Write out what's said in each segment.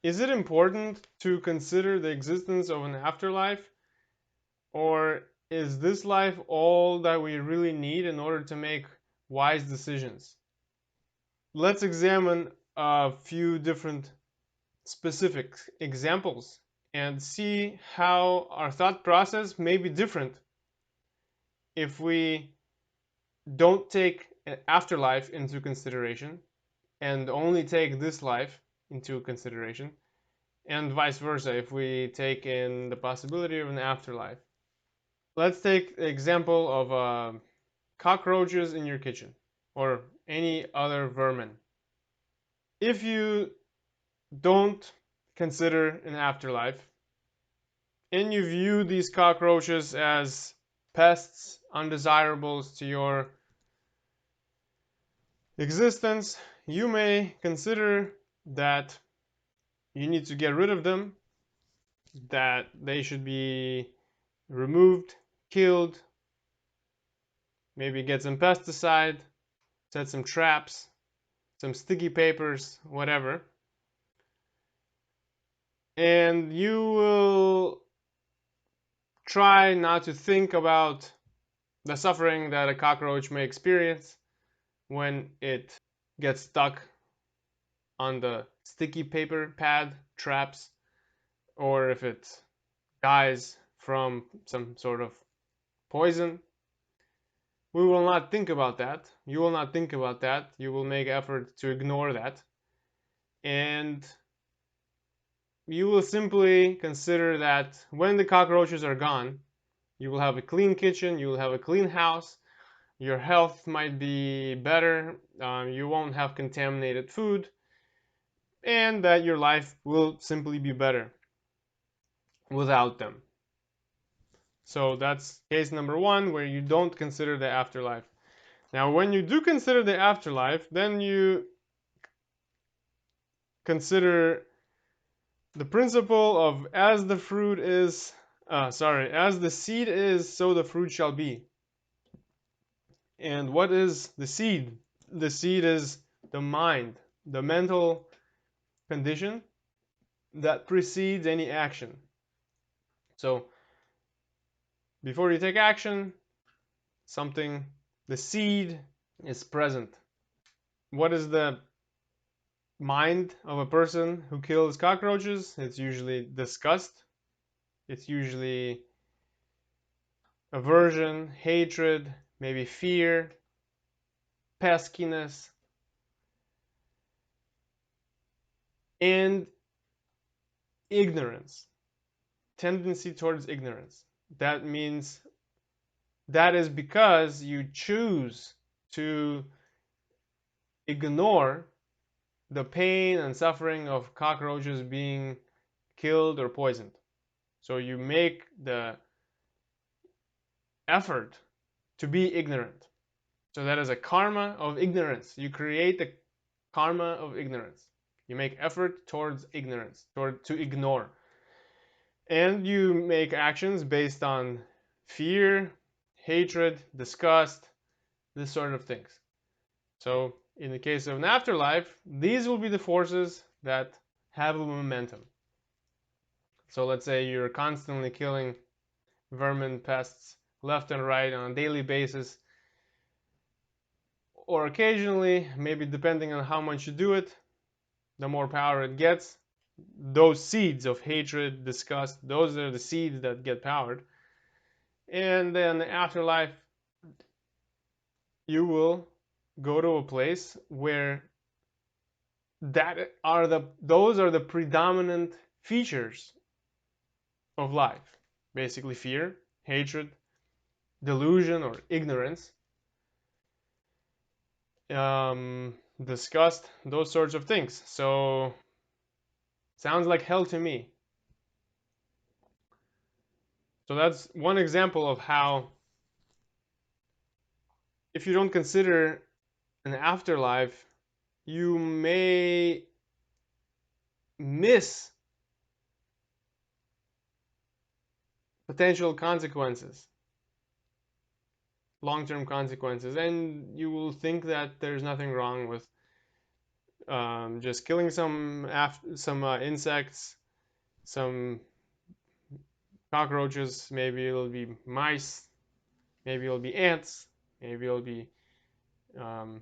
Is it important to consider the existence of an afterlife, or is this life all that we really need in order to make wise decisions? Let's examine a few different specific examples and see how our thought process may be different if we don't take an afterlife into consideration and only take this life into consideration, and vice versa if we take in the possibility of an afterlife. Let's take the example of cockroaches in your kitchen or any other vermin. If you don't consider an afterlife and you view these cockroaches as pests, undesirables to your existence, you may consider that you need to get rid of them, that they should be removed, killed, maybe get some pesticide, set some traps, some sticky papers, whatever. And you will try not to think about the suffering that a cockroach may experience when it gets stuck on the sticky paper pad traps, or if it dies from some sort of poison. We will not think about that. You will not think about that. You will make effort to ignore that. And you will simply consider that when the cockroaches are gone, you will have a clean kitchen, you will have a clean house, your health might be better, you won't have contaminated food, and that your life will simply be better without them. So that's case number one, where you don't consider the afterlife. Now, when you do consider the afterlife, then you consider the principle of as the fruit is, as the seed is, so the fruit shall be. And what is the seed? The seed is the mind, the mental condition that precedes any action. So before you take action, the seed is present. What is the mind of a person who kills cockroaches? It's usually disgust. It's usually aversion, hatred, maybe fear, peskiness, and ignorance, tendency towards ignorance. That means that is because you choose to ignore the pain and suffering of cockroaches being killed or poisoned. So you make the effort to be ignorant. So that is a karma of ignorance. You create the karma of ignorance. You make effort towards ignorance, to ignore. And you make actions based on fear, hatred, disgust, this sort of things. So in the case of an afterlife, these will be the forces that have a momentum. So let's say you're constantly killing vermin, pests, left and right on a daily basis, or occasionally, maybe depending on how much you do it, the more power it gets. Those seeds of hatred, disgust, those are the seeds that get powered. And then the afterlife, you will go to a place where those are the predominant features of life. Basically fear, hatred, delusion or ignorance, disgust, those sorts of things. So sounds like hell to me. So that's one example of how if you don't consider an afterlife, you may miss potential consequences, long-term consequences, and you will think that there's nothing wrong with just killing some insects, some cockroaches. Maybe it'll be mice. Maybe it'll be ants. Maybe it'll be um,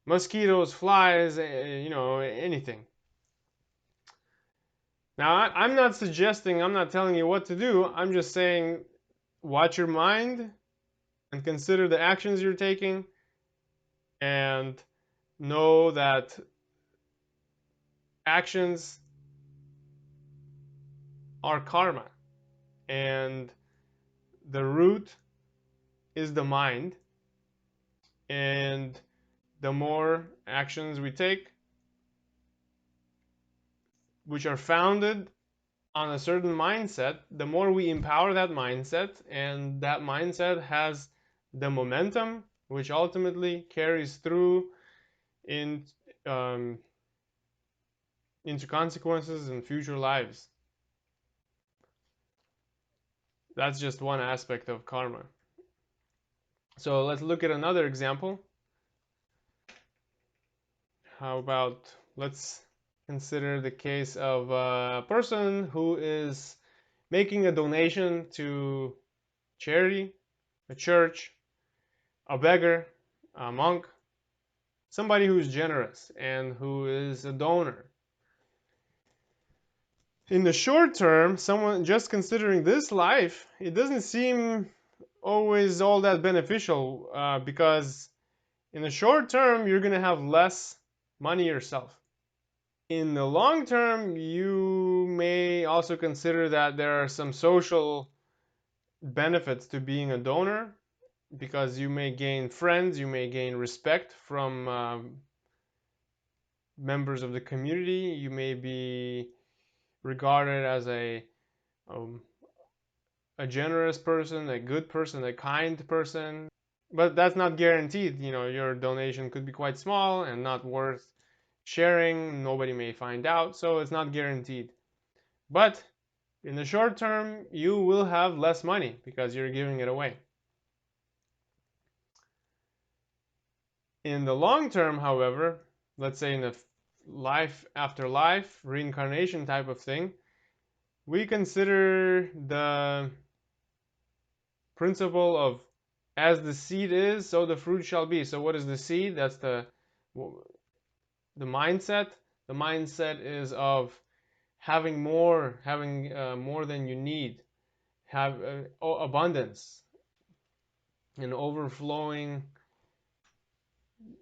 mosquitoes, flies. Anything. Now, I'm not suggesting. I'm not telling you what to do. I'm just saying, watch your mind and consider the actions you're taking, and know that actions are karma, and the root is the mind, and the more actions we take which are founded on a certain mindset, the more we empower that mindset, and that mindset has the momentum which ultimately carries through in um, into consequences in future lives. That's just one aspect of karma. So let's look at another example. How about let's consider the case of a person who is making a donation to charity, a church, a beggar, a monk, somebody who's generous and who is a donor. In the short term, someone just considering this life, it doesn't seem always all that beneficial because in the short term, you're going to have less money yourself. In the long term, you may also consider that there are some social benefits to being a donor because you may gain friends, you may gain respect from members of the community, you may be regarded as um, a generous person, a good person, a kind person. But that's not guaranteed. Your donation could be quite small and not worth sharing. Nobody may find out, so it's not guaranteed. But in the short term, you will have less money because you're giving it away. In the long term, however, let's say in a life after life, reincarnation type of thing, we consider the principle of as the seed is, so the fruit shall be. So what is the seed? That's the mindset. The mindset is of having more than you need, have abundance, and overflowing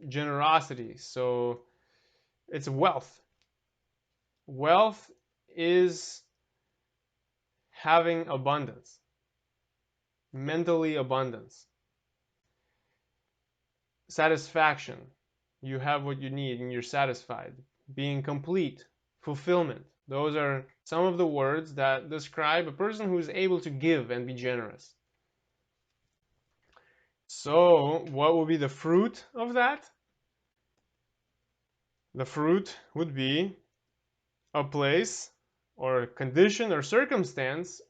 generosity. So it's wealth. Wealth is having abundance, mentally abundance, satisfaction. You have what you need and you're satisfied. Being complete, fulfillment. Those are some of the words that describe a person who is able to give and be generous. So, what would be the fruit of that? The fruit would be a place or a condition or circumstance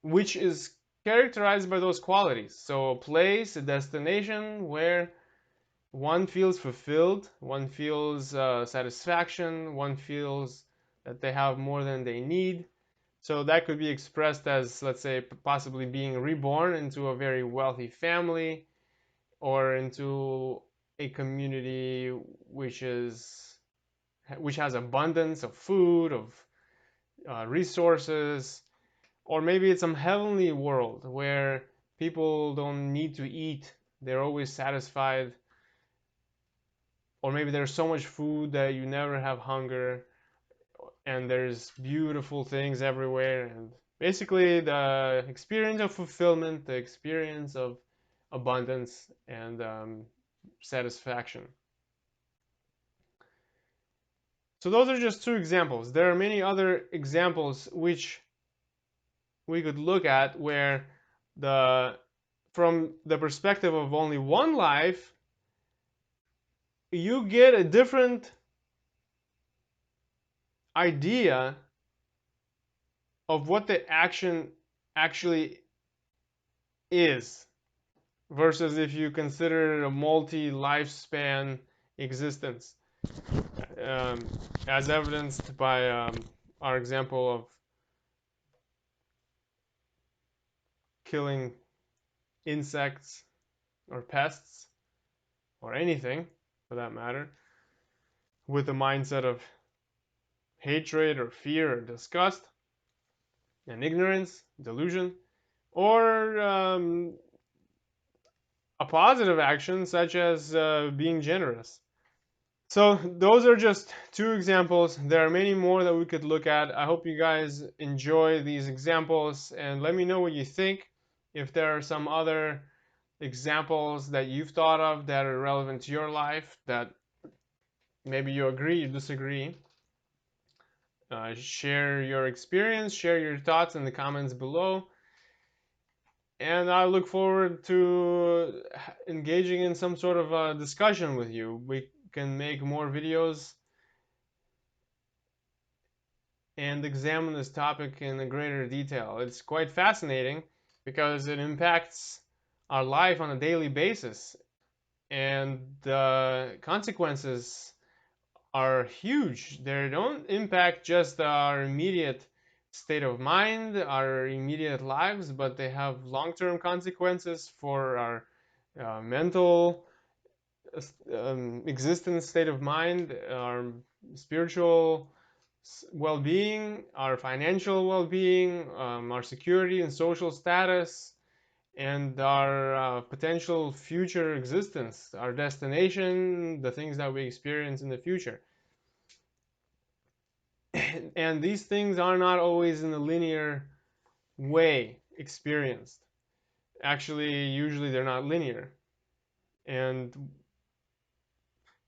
which is characterized by those qualities. So, a place, a destination where one feels fulfilled, one feels satisfaction, one feels that they have more than they need. So that could be expressed as, let's say, possibly being reborn into a very wealthy family or into a community which has abundance of food, of resources, or maybe it's some heavenly world where people don't need to eat; they're always satisfied. Or maybe there's so much food that you never have hunger, and there's beautiful things everywhere, and basically the experience of fulfillment, the experience of abundance and satisfaction. So those are just two examples. There are many other examples which we could look at where from the perspective of only one life, you get a different idea of what the action actually is. versus if you consider a multi-lifespan existence, um, as evidenced by our example of killing insects or pests or anything for that matter with a mindset of hatred or fear or disgust and ignorance, delusion, or a positive action such as being generous. So those are just two examples. There are many more that we could look at. I hope you guys enjoy these examples and let me know what you think. If there are some other examples that you've thought of that are relevant to your life that maybe you agree, you disagree, share your experience, share your thoughts in the comments below. And I look forward to engaging in some sort of a discussion with you. We can make more videos and examine this topic in a greater detail. It's quite fascinating because it impacts our life on a daily basis, and the consequences are huge. They don't impact just our immediate state of mind, our immediate lives, but they have long-term consequences for our mental existence, state of mind, our spiritual well-being, our financial well-being, our security and social status, and our potential future existence, our destination, the things that we experience in the future. And these things are not always in a linear way experienced. Actually, usually they're not linear. And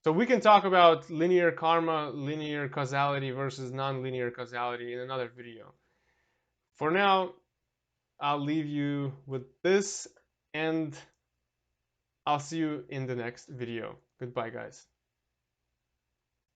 so we can talk about linear karma, linear causality versus non-linear causality in another video. For now, I'll leave you with this, and I'll see you in the next video. Goodbye, guys.